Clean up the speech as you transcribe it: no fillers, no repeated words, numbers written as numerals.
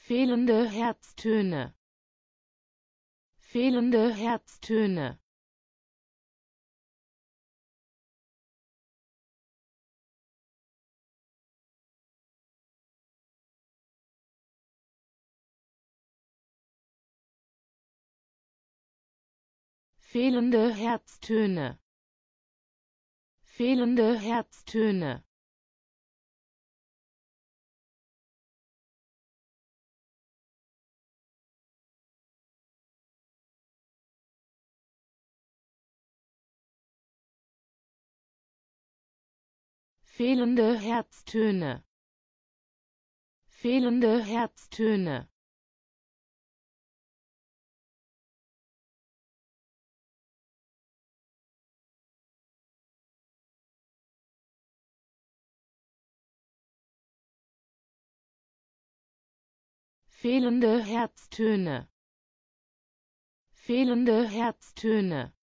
fehlende Herztöne, fehlende Herztöne, fehlende Herztöne, fehlende Herztöne, fehlende Herztöne, fehlende Herztöne, fehlende Herztöne, fehlende Herztöne,